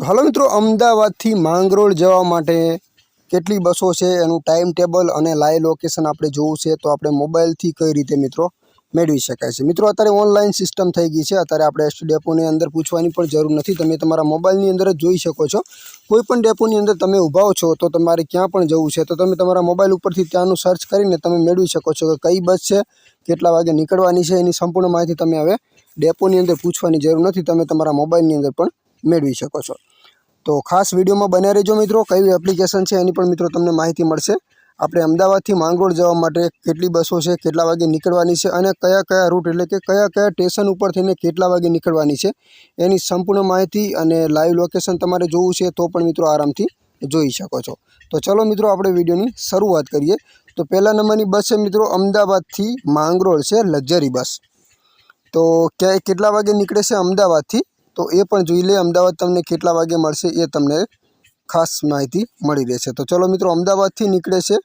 તો હાલો મિત્રો, અમદાવાદથી માંગરોળ જવા માટે કેટલી બસો છે એનું ટાઈમ ટેબલ અને લાઈવ લોકેશન આપણે જોવું છે તો આપણે મોબાઈલથી કઈ રીતે મિત્રો મેળવી શકાય છે। મિત્રો અત્યારે ઓનલાઈન સિસ્ટમ થઈ ગઈ છે। અત્યારે આપણે એસટી ડેપોની અંદર પૂછવાની પણ જરૂર નથી, તમે તમારા મોબાઈલની અંદર જ જોઈ શકો છો। કોઈ પણ ડેપોની અંદર તમે ઊભા છો તો તમારે ક્યાં પણ જવું છે તો તમે તમારા મોબાઈલ ઉપરથી ત્યાંનું સર્ચ કરીને તમે મેળવી શકો છો કે કઈ બસ છે, કેટલા વાગે નીકળવાની છે, એની સંપૂર્ણ માહિતી તમે હવે ડેપોની અંદર પૂછવાની જરૂર નથી, તમે તમારા મોબાઈલની અંદર પણ મેળવી શકો છો। તો ખાસ વિડીયોમાં બન્યા રહેજો મિત્રો, કઈ એપ્લિકેશન છે એની પણ મિત્રો તમને માહિતી મળશે। આપણે અમદાવાદથી માંગરોળ જવા માટે કેટલી બસો છે, કેટલા વાગે નીકળવાની છે અને કયા કયા રૂટ એટલે કે કયા કયા સ્ટેશન ઉપર થઈને કેટલા વાગે નીકળવાની છે એની સંપૂર્ણ માહિતી અને લાઈવ લોકેશન તમારે જોવું છે તો પણ મિત્રો આરામથી જોઈ શકો છો। તો ચલો મિત્રો, આપણે વિડીયોની શરૂઆત કરીએ। તો પહેલા નંબરની બસ છે મિત્રો અમદાવાદથી માંગરોળ છે લક્ઝરી બસ। તો કેટલા વાગે નીકળે છે અમદાવાદથી તો એ પણ જોઈ લે, અમદાવાદ તમને કેટલા વાગે મળશે એ તમને ખાસ માહિતી મળી રહેશે। તો ચલો મિત્રો, અમદાવાદથી નીકળે છે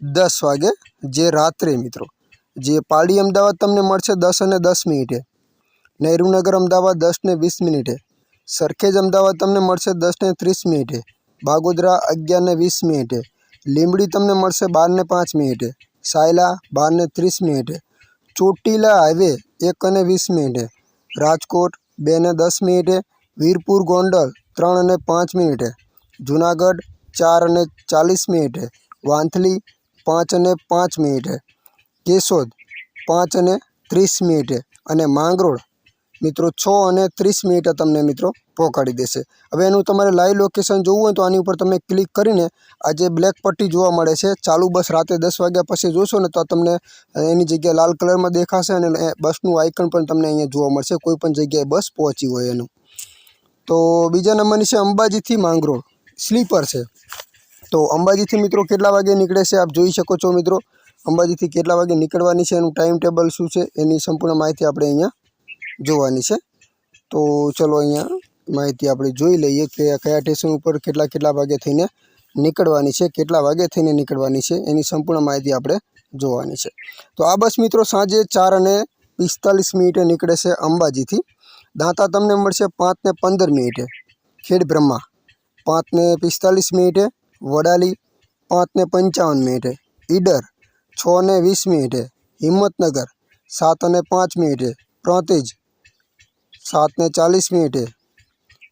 10 વાગે, જે રાત્રે મિત્રો જે પાલડી અમદાવાદ તમને મળશે 10:10, નહેરુનગર અમદાવાદ 10:20, સરખેજ અમદાવાદ તમને મળશે 10:30, બાગોદરા 11:20, લીંબડી તમને મળશે 12:05, સાયલા 12:30, ચોટીલા હાઈવે 1:20, રાજકોટ 2:10, વીરપુર ગોંડલ 3:05, જુનાગઢ 4:40, વાંથલી 5:05, કેશોદ 5:30 અને માંગરોળ મિત્રો 6:30 તમને મિત્રો પહોંચાડી દેશે। હવે એનું તમારે લાઈવ લોકેશન જોવું હોય તો આની ઉપર તમે ક્લિક કરીને આ જે બ્લેક પટ્ટી જોવા મળે છે, ચાલુ બસ રાતે 10 વાગ્યા પછી જોશો ને તો તમને એની જગ્યાએ લાલ કલરમાં દેખાશે અને બસનું આઇકન પણ તમને અહીંયા જોવા મળશે, કોઈ પણ જગ્યાએ બસ પહોંચી હોય એનું। તો બીજા નંબરની છે અંબાજીથી માંગરોળ સ્લીપર છે। તો અંબાજીથી મિત્રો કેટલા વાગે નીકળે છે આપ જોઈ શકો છો મિત્રો, અંબાજીથી કેટલા વાગે નીકળવાની છે, એનું ટાઈમ ટેબલ શું છે એની સંપૂર્ણ માહિતી આપણે અહીંયા જોવાની છે। તો ચલો અહીંયા માહિતી આપણે જોઈ લઈએ કે કયા સ્ટેશન ઉપર કેટલા વાગે થઈને નીકળવાની છે, કેટલા વાગે થઈને નીકળવાની છે એની સંપૂર્ણ માહિતી આપણે જોવાની છે। તો આ બસ મિત્રો સાંજે 4:45 નીકળે છે અંબાજીથી। દાંતા તમને મળશે 5:15, ખેડબ્રહ્મા 5:45, વડાલી 5:55, ઈડર 6:20, હિંમતનગર 7:05, પ્રાંતિજ 7:40,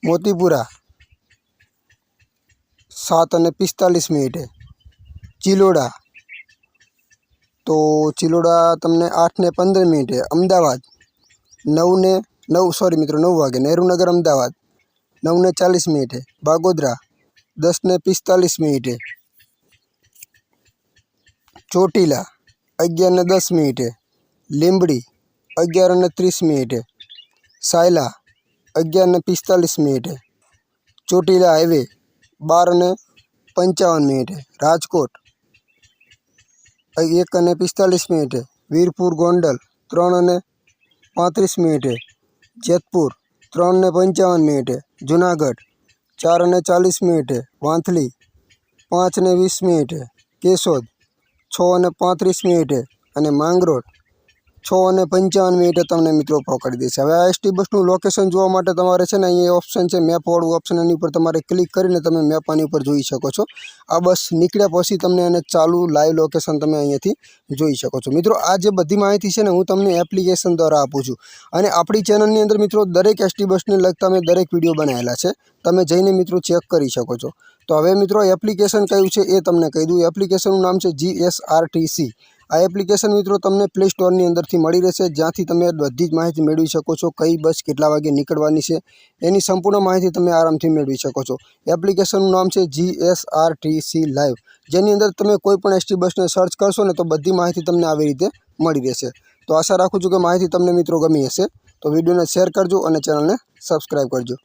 મોતીપુરા 7:45, ચિલોડા તો ચિલોડા તમને 8:15, અમદાવાદ 9 વાગે, નહેરુનગર અમદાવાદ 9:40, બાગોદરા 10:45, ચોટીલા 11:10, લીંબડી 11:30, સાયલા 11:45, ચોટીલા હાઈવે 12:55, રાજકોટ 1:45, વીરપુર ગોંડલ 3:35, જેતપુર 3:55, જુનાગઢ 4:40, વાંથલી 5:20, કેશોદ 6:35 અને માંગરોળ 6:55 તમને મિત્રો પકડી દેશે। હવે આ એસટી બસનું લોકેશન જોવા માટે તમારે છે ને અહીંયા ઓપ્શન છે મેપવાળું ઓપ્શન, એની ઉપર તમારે ક્લિક કરીને તમે મેપ આની ઉપર જોઈ શકો છો। આ બસ નીકળ્યા પછી તમને એને ચાલુ લાઈવ લોકેશન તમે અહીંયાથી જોઈ શકો છો। મિત્રો આ જે બધી માહિતી છે ને હું તમને એપ્લિકેશન દ્વારા આપું છું અને આપણી ચેનલની અંદર મિત્રો દરેક એસટી બસને લગતા મેં દરેક વિડીયો બનાવેલા છે, તમે જઈને મિત્રો ચેક કરી શકો છો। તો હવે મિત્રો એપ્લિકેશન કયું છે એ તમને કહી દઉં। એપ્લિકેશનનું નામ છે GSRTC। આ એપ્લિકેશન મિત્રો તમને પ્લે સ્ટોરની અંદરથી મળી રહેશે, જ્યાંથી તમે બધી જ માહિતી મેળવી શકો છો, કઈ બસ કેટલા વાગે નીકળવાની છે એની સંપૂર્ણ માહિતી તમે આરામથી મેળવી શકો છો। એપ્લિકેશનનું નામ છે GSRTC લાઈવ, જેની અંદર તમે કોઈ પણ એસટી બસને સર્ચ કરશો ને તો બધી માહિતી તમને આવી રીતે મળી રહેશે। તો આશા રાખું છું કે માહિતી તમને મિત્રો ગમી હશે। તો વિડીયોને શેર કરજો અને ચેનલને સબસ્ક્રાઈબ કરજો।